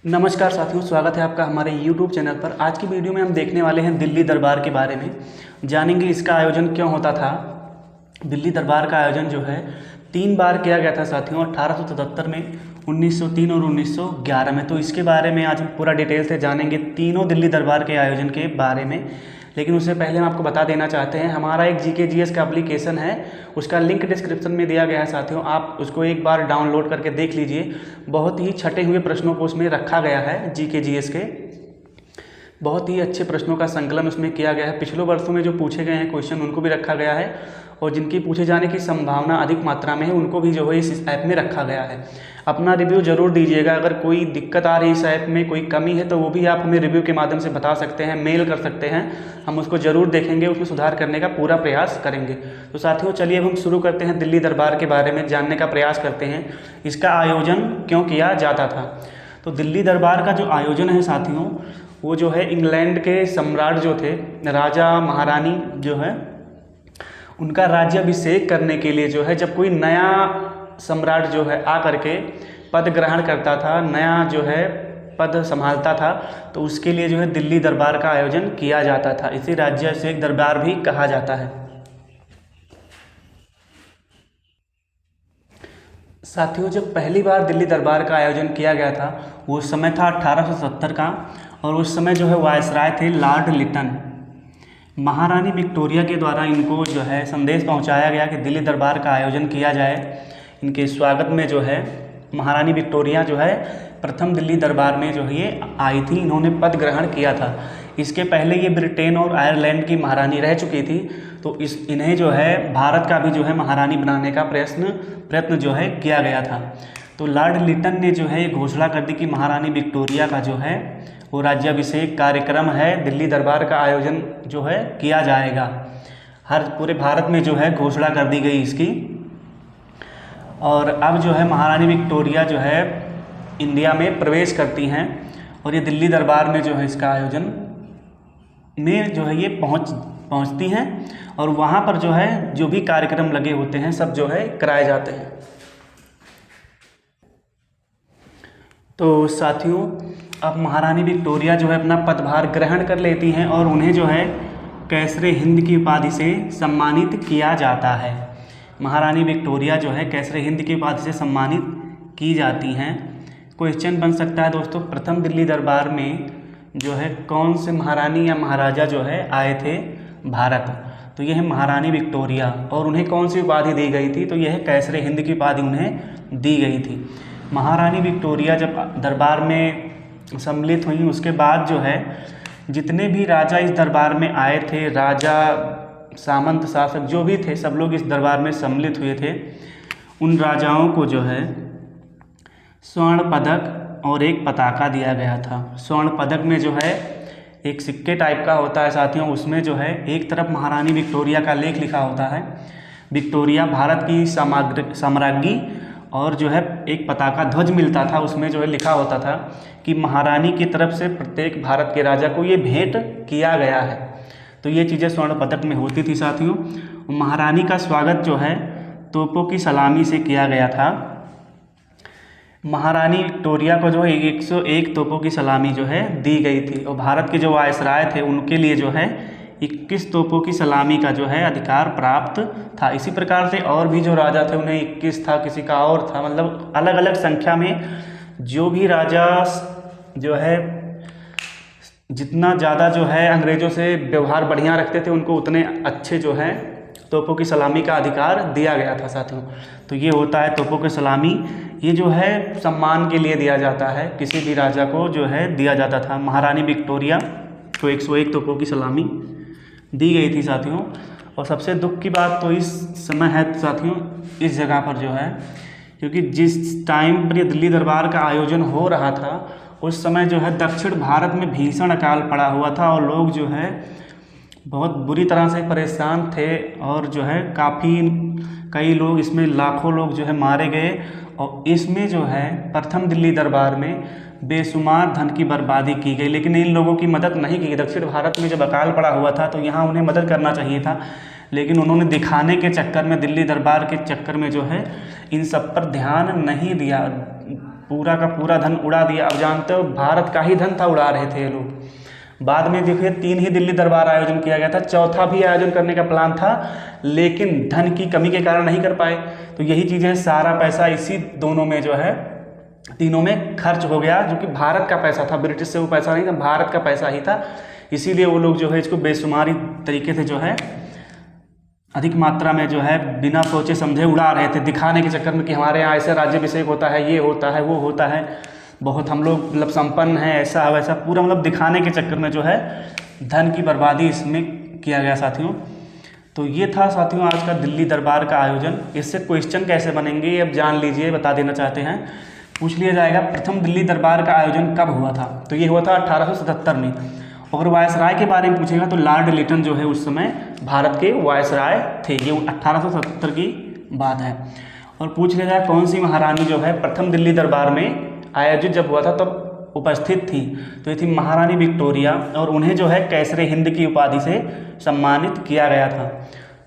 नमस्कार साथियों, स्वागत है आपका हमारे YouTube चैनल पर। आज की वीडियो में हम देखने वाले हैं दिल्ली दरबार के बारे में। जानेंगे इसका आयोजन क्यों होता था। दिल्ली दरबार का आयोजन जो है 3 बार किया गया था साथियों, 1877 में, 1903 और 1911 में। तो इसके बारे में आज हम पूरा डिटेल से जानेंगे तीनों दिल्ली दरबार के आयोजन के बारे में। लेकिन उससे पहले हम आपको बता देना चाहते हैं, हमारा एक जीके जीएस का एप्लीकेशन है, उसका लिंक डिस्क्रिप्शन में दिया गया है साथियों। आप उसको एक बार डाउनलोड करके देख लीजिए। बहुत ही छटे हुए प्रश्नों को उसमें रखा गया है। जीके जीएस के बहुत ही अच्छे प्रश्नों का संकलन उसमें किया गया है। पिछले वर्षों में जो पूछे गए हैं क्वेश्चन उनको भी रखा गया है, और जिनकी पूछे जाने की संभावना अधिक मात्रा में है उनको भी जो है इस ऐप में रखा गया है। अपना रिव्यू जरूर दीजिएगा। अगर कोई दिक्कत आ रही है इस ऐप में, कोई कमी है, तो वो भी आप हमें रिव्यू के माध्यम से बता सकते हैं, मेल कर सकते हैं। हम उसको जरूर देखेंगे, उसमें सुधार करने का पूरा प्रयास करेंगे। तो साथियों चलिए अब हम शुरू करते हैं, दिल्ली दरबार के बारे में जानने का प्रयास करते हैं। इसका आयोजन क्यों किया जाता था। तो दिल्ली दरबार का जो आयोजन है साथियों, वो जो है इंग्लैंड के सम्राट जो थे, राजा महारानी जो है, उनका राज्याभिषेक करने के लिए जो है, जब कोई नया सम्राट जो है आ करके पद ग्रहण करता था, नया जो है पद संभालता था, तो उसके लिए जो है दिल्ली दरबार का आयोजन किया जाता था। इसे राज्याभिषेक दरबार भी कहा जाता है। साथियों जब पहली बार दिल्ली दरबार का आयोजन किया गया था, वो समय था 1870 का, और उस समय जो है वायसराय थे लॉर्ड लिटन। महारानी विक्टोरिया के द्वारा इनको जो है संदेश पहुंचाया गया कि दिल्ली दरबार का आयोजन किया जाए। इनके स्वागत में जो है महारानी विक्टोरिया जो है प्रथम दिल्ली दरबार में जो है ये आई थी, इन्होंने पद ग्रहण किया था। इसके पहले ये ब्रिटेन और आयरलैंड की महारानी रह चुकी थी, तो इन्हें जो है भारत का भी जो है महारानी बनाने का प्रयत्न जो है किया गया था। तो लॉर्ड लिटन ने जो है ये घोषणा कर दी कि महारानी विक्टोरिया का जो है वो राज्याभिषेक कार्यक्रम है, दिल्ली दरबार का आयोजन जो है किया जाएगा। हर पूरे भारत में जो है घोषणा कर दी गई इसकी। और अब जो है महारानी विक्टोरिया जो है इंडिया में प्रवेश करती हैं, और ये दिल्ली दरबार में जो है इसका आयोजन में जो है ये पहुंचती हैं, और वहाँ पर जो है जो भी कार्यक्रम लगे होते हैं सब जो है कराए जाते हैं। तो साथियों अब महारानी विक्टोरिया जो है अपना पदभार ग्रहण कर लेती हैं, और उन्हें जो है कैसरे हिंद की उपाधि से सम्मानित किया जाता है। महारानी विक्टोरिया जो है कैसरे हिंद की उपाधि से सम्मानित की जाती हैं। क्वेश्चन बन सकता है दोस्तों, प्रथम दिल्ली दरबार में जो है कौन से महारानी या महाराजा जो है आए थे भारत। तो यह है महारानी विक्टोरिया, और उन्हें कौन सी उपाधि दी गई थी, तो यह है कैसरे हिंद की उपाधि उन्हें दी गई थी। महारानी विक्टोरिया जब दरबार में सम्मिलित हुई, उसके बाद जो है जितने भी राजा इस दरबार में आए थे, राजा सामंत शासक जो भी थे, सब लोग इस दरबार में सम्मिलित हुए थे। उन राजाओं को जो है स्वर्ण पदक और एक पताका दिया गया था। स्वर्ण पदक में जो है एक सिक्के टाइप का होता है साथियों, उसमें जो है एक तरफ महारानी विक्टोरिया का लेख लिखा होता है, विक्टोरिया भारत की साम्राज्ञी, और जो है एक पताका ध्वज मिलता था, उसमें जो है लिखा होता था कि महारानी की तरफ से प्रत्येक भारत के राजा को ये भेंट किया गया है। तो ये चीज़ें स्वर्ण पदक में होती थी साथियों। महारानी का स्वागत जो है तोपों की सलामी से किया गया था। महारानी विक्टोरिया को जो है 101 तोपों की सलामी जो है दी गई थी, और भारत के जो वायसराय थे उनके लिए जो है 21 तोपों की सलामी का जो है अधिकार प्राप्त था। इसी प्रकार से और भी जो राजा थे उन्हें 21 था, किसी का और था, मतलब अलग अलग संख्या में जो भी राजा जो है जितना ज़्यादा जो है अंग्रेज़ों से व्यवहार बढ़िया रखते थे, उनको उतने अच्छे जो है तोपों की सलामी का अधिकार दिया गया था साथियों। तो ये होता है तोपों की सलामी, ये जो है सम्मान के लिए दिया जाता है, किसी भी राजा को जो है दिया जाता था। महारानी विक्टोरिया को 101 तोपों की सलामी दी गई थी साथियों। और सबसे दुख की बात तो इस समय है साथियों, इस जगह पर जो है, क्योंकि जिस टाइम पर ये दिल्ली दरबार का आयोजन हो रहा था उस समय जो है दक्षिण भारत में भीषण अकाल पड़ा हुआ था, और लोग जो है बहुत बुरी तरह से परेशान थे, और जो है कई लोग इसमें लाखों लोग जो है मारे गए। और इसमें जो है प्रथम दिल्ली दरबार में बेशुमार धन की बर्बादी की गई, लेकिन इन लोगों की मदद नहीं की गई। दक्षिण भारत में जब अकाल पड़ा हुआ था तो यहाँ उन्हें मदद करना चाहिए था, लेकिन उन्होंने दिखाने के चक्कर में, दिल्ली दरबार के चक्कर में जो है इन सब पर ध्यान नहीं दिया। पूरा का पूरा धन उड़ा दिया। अब जानते हो भारत का ही धन था उड़ा रहे थे ये लोग। बाद में देखिए 3 ही दिल्ली दरबार आयोजन किया गया था, चौथा भी आयोजन करने का प्लान था लेकिन धन की कमी के कारण नहीं कर पाए। तो यही चीज़ें, सारा पैसा इसी दोनों में जो है, तीनों में खर्च हो गया, जो कि भारत का पैसा था, ब्रिटिश से वो पैसा नहीं था, भारत का पैसा ही था। इसीलिए वो लोग जो है इसको बेशुमारी तरीके से जो है अधिक मात्रा में जो है बिना सोचे समझे उड़ा रहे थे, दिखाने के चक्कर में कि हमारे यहाँ ऐसे राज्याभिषेक होता है, ये होता है, वो होता है, बहुत हम लोग मतलब संपन्न हैं, ऐसा वैसा, पूरा मतलब दिखाने के चक्कर में जो है धन की बर्बादी इसमें किया गया साथियों। तो ये था साथियों आज का दिल्ली दरबार का आयोजन। इससे क्वेश्चन कैसे बनेंगे ये अब जान लीजिए, बता देना चाहते हैं। पूछ लिया जाएगा प्रथम दिल्ली दरबार का आयोजन कब हुआ था, तो ये हुआ था 1877 में। और वायसराय के बारे में पूछेगा तो लॉर्ड लिटन जो है उस समय भारत के वायसराय थे, ये 1877 की बात है। और पूछ लिया जाए कौन सी महारानी जो है प्रथम दिल्ली दरबार में आयोजित जब हुआ था तब उपस्थित थी, तो ये थी महारानी विक्टोरिया, और उन्हें जो है कैसरे हिंद की उपाधि से सम्मानित किया गया था।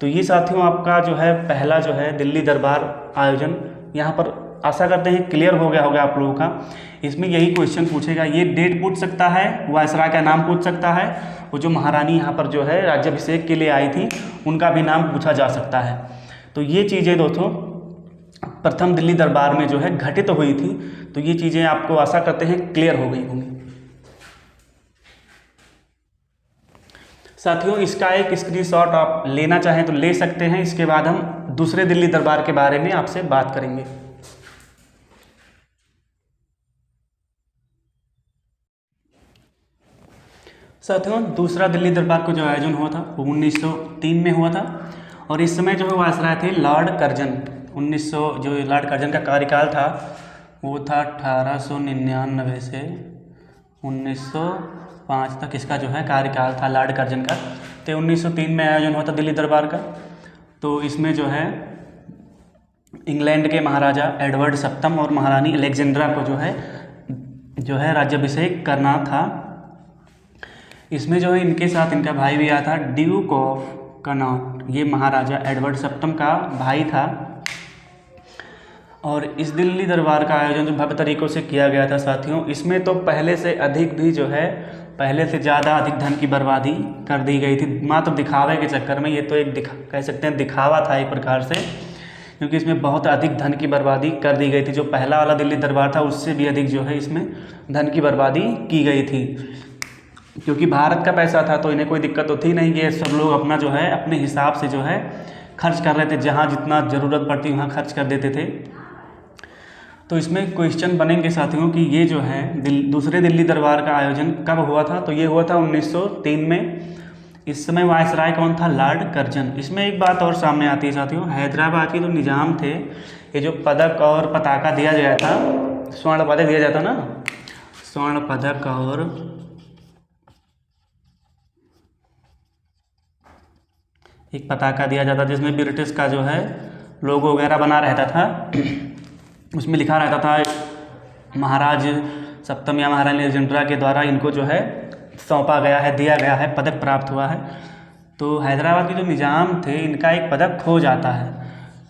तो ये साथियों आपका जो है पहला जो है दिल्ली दरबार आयोजन, यहाँ पर आशा करते हैं क्लियर हो गया होगा आप लोगों का। इसमें यही क्वेश्चन पूछेगा, ये डेट पूछ सकता है, वायसराय का नाम पूछ सकता है, वो जो महारानी यहाँ पर जो है राज्याभिषेक के लिए आई थी उनका भी नाम पूछा जा सकता है। तो ये चीज़ें दोस्तों प्रथम दिल्ली दरबार में जो है घटित हुई थी। तो ये चीज़ें आपको आशा करते हैं क्लियर हो गई होंगी। साथियों इसका एक स्क्रीनशॉट आप लेना चाहें तो ले सकते हैं, इसके बाद हम दूसरे दिल्ली दरबार के बारे में आपसे बात करेंगे। साथियों दूसरा दिल्ली दरबार को जो आयोजन हुआ था वो 1903 में हुआ था, और इस समय जो है वायसराय थे लॉर्ड कर्जन। 1900 जो लॉर्ड कर्जन का कार्यकाल था वो था 1899 से 1905 तक इसका जो है कार्यकाल था लॉर्ड कर्जन का। तो 1903 में आयोजन हुआ था दिल्ली दरबार का। तो इसमें जो है इंग्लैंड के महाराजा एडवर्ड सप्तम और महारानी अलेक्जेंड्रा को जो है राज्याभिषेक करना था। इसमें जो है इनके साथ इनका भाई भी आया था, ड्यूक ऑफ कनॉट, ये महाराजा एडवर्ड सप्तम का भाई था। और इस दिल्ली दरबार का आयोजन जो भव्य तरीक़ों से किया गया था साथियों, इसमें तो पहले से अधिक भी जो है पहले से ज़्यादा अधिक धन की बर्बादी कर दी गई थी, मात्र दिखावे के चक्कर में। ये तो एक कह सकते हैं दिखावा था एक प्रकार से, क्योंकि इसमें बहुत अधिक धन की बर्बादी कर दी गई थी। जो पहला वाला दिल्ली दरबार था उससे भी अधिक जो है इसमें धन की बर्बादी की गई थी, क्योंकि भारत का पैसा था तो इन्हें कोई दिक्कत तो थी नहीं, ये सब लोग अपना जो है अपने हिसाब से जो है खर्च कर रहे थे, जहाँ जितना ज़रूरत पड़ती वहाँ खर्च कर देते थे। तो इसमें क्वेश्चन बनेंगे साथियों कि ये जो है दूसरे दिल्ली दरबार का आयोजन कब हुआ था, तो ये हुआ था 1903 में। इस समय वायसराय कौन था, लॉर्ड कर्जन। इसमें एक बात और सामने आती है साथियों, हैदराबाद के जो निज़ाम थे, ये जो पदक और पताका दिया गया था, स्वर्ण पदक दिया जाता ना, स्वर्ण पदक और एक पताका दिया जाता जिसमें ब्रिटिश का जो है लोगो वगैरह बना रहता था, उसमें लिखा रहता था महाराज सप्तम या महारानी अलेक्जेंड्रा के द्वारा इनको जो है सौंपा गया है, दिया गया है, पदक प्राप्त हुआ है। तो हैदराबाद के जो निज़ाम थे इनका एक पदक खो जाता है,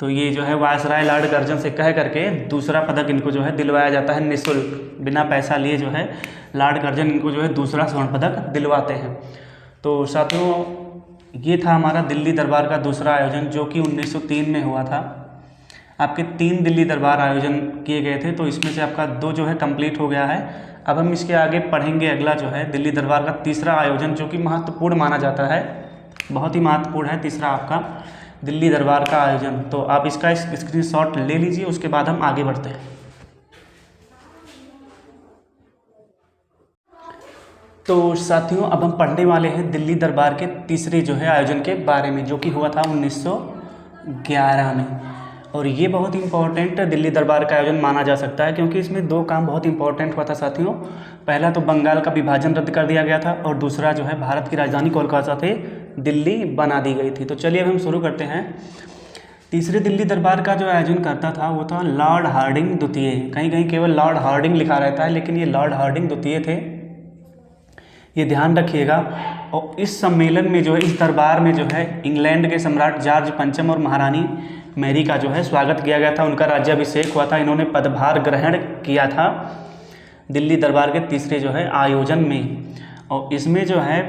तो ये जो है वायसराय लॉर्ड कर्जन से कह करके दूसरा पदक इनको जो है दिलवाया जाता है निःशुल्क, बिना पैसा लिए जो है लॉर्ड कर्जन इनको जो है दूसरा स्वर्ण पदक दिलवाते हैं। तो साथियों ये था हमारा दिल्ली दरबार का दूसरा आयोजन, जो कि 1903 में हुआ था। आपके 3 दिल्ली दरबार आयोजन किए गए थे, तो इसमें से आपका 2 जो है कंप्लीट हो गया है। अब हम इसके आगे पढ़ेंगे अगला जो है दिल्ली दरबार का तीसरा आयोजन, जो कि महत्वपूर्ण माना जाता है, बहुत ही महत्वपूर्ण है तीसरा आपका दिल्ली दरबार का आयोजन। तो आप इसका स्क्रीनशॉट ले लीजिए, उसके बाद हम आगे बढ़ते हैं। तो साथियों अब हम पढ़ने वाले हैं दिल्ली दरबार के तीसरे जो है आयोजन के बारे में, जो कि हुआ था 1911 में। और ये बहुत इंपॉर्टेंट दिल्ली दरबार का आयोजन माना जा सकता है, क्योंकि इसमें 2 काम बहुत इंपॉर्टेंट हुआ था साथियों। पहला तो बंगाल का विभाजन रद्द कर दिया गया था, और दूसरा जो है भारत की राजधानी कोलकाता से दिल्ली बना दी गई थी। तो चलिए अब हम शुरू करते हैं। तीसरे दिल्ली दरबार का जो आयोजन करता था वो था लॉर्ड हार्डिंग द्वितीय। कहीं कहीं केवल लॉर्ड हार्डिंग लिखा रहता है, लेकिन ये लॉर्ड हार्डिंग द्वितीय थे, ये ध्यान रखिएगा। और इस सम्मेलन में जो है, इस दरबार में जो है इंग्लैंड के सम्राट जॉर्ज पंचम और महारानी मैरी का जो है स्वागत किया गया था। उनका राज्याभिषेक हुआ था, इन्होंने पदभार ग्रहण किया था दिल्ली दरबार के तीसरे जो है आयोजन में। और इसमें जो है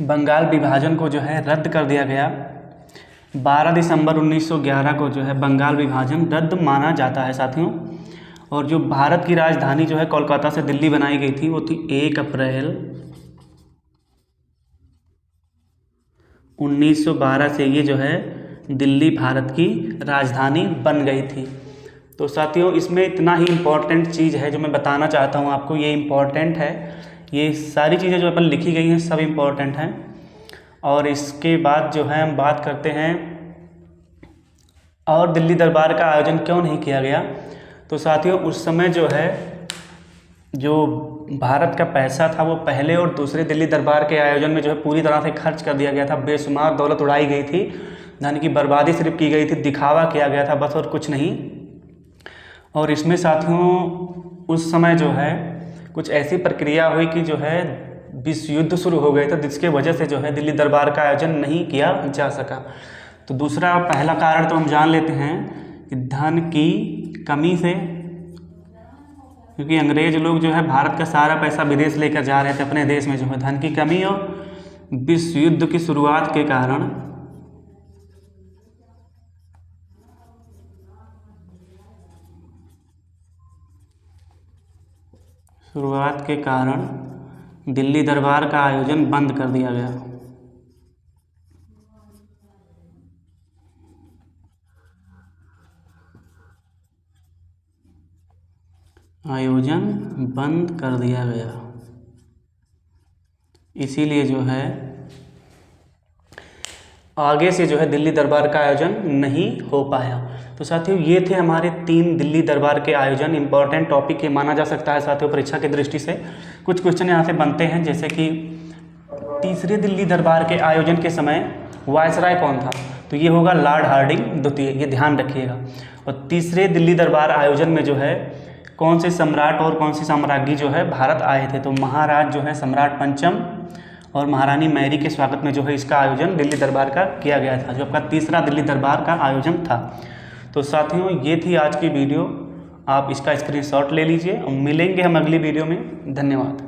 बंगाल विभाजन को जो है रद्द कर दिया गया। 12 दिसंबर 1911 को जो है बंगाल विभाजन रद्द माना जाता है साथियों। और जो भारत की राजधानी जो है कोलकाता से दिल्ली बनाई गई थी वो थी 1 अप्रैल 1912 से ये जो है दिल्ली भारत की राजधानी बन गई थी। तो साथियों इसमें इतना ही इम्पोर्टेंट चीज़ है जो मैं बताना चाहता हूँ आपको, ये इम्पोर्टेंट है, ये सारी चीज़ें जो अपन लिखी गई हैं सब इम्पोर्टेंट हैं। और इसके बाद जो है हम बात करते हैं और दिल्ली दरबार का आयोजन क्यों नहीं किया गया। तो साथियों उस समय जो है जो भारत का पैसा था वो पहले और दूसरे दिल्ली दरबार के आयोजन में जो है पूरी तरह से खर्च कर दिया गया था। बेशुमार दौलत उड़ाई गई थी, धन की बर्बादी सिर्फ की गई थी, दिखावा किया गया था बस और कुछ नहीं। और इसमें साथियों उस समय जो है कुछ ऐसी प्रक्रिया हुई कि जो है विश्व युद्ध शुरू हो गए थे, जिसके वजह से जो है दिल्ली दरबार का आयोजन नहीं किया जा सका। तो दूसरा पहला कारण तो हम जान लेते हैं कि धन की कमी से, क्योंकि अंग्रेज लोग जो है भारत का सारा पैसा विदेश लेकर जा रहे थे अपने देश में, जो है धन की कमी और विश्व युद्ध की शुरुआत के कारण दिल्ली दरबार का आयोजन बंद कर दिया गया। आयोजन बंद कर दिया गया, इसीलिए जो है आगे से जो है दिल्ली दरबार का आयोजन नहीं हो पाया। तो साथियों ये थे हमारे 3 दिल्ली दरबार के आयोजन। इंपॉर्टेंट टॉपिक ये माना जा सकता है साथियों परीक्षा की दृष्टि से। कुछ क्वेश्चन यहाँ से बनते हैं, जैसे कि तीसरे दिल्ली दरबार के आयोजन के समय वायसराय कौन था, तो ये होगा लॉर्ड हार्डिंग द्वितीय, ये ध्यान रखिएगा। और तीसरे दिल्ली दरबार आयोजन में जो है कौन से सम्राट और कौन सी साम्राज्ञी जो है भारत आए थे, तो महाराज जो है सम्राट पंचम और महारानी मैरी के स्वागत में जो है इसका आयोजन दिल्ली दरबार का किया गया था, जो आपका तीसरा दिल्ली दरबार का आयोजन था। तो साथियों ये थी आज की वीडियो, आप इसका स्क्रीनशॉट ले लीजिए और मिलेंगे हम अगली वीडियो में। धन्यवाद।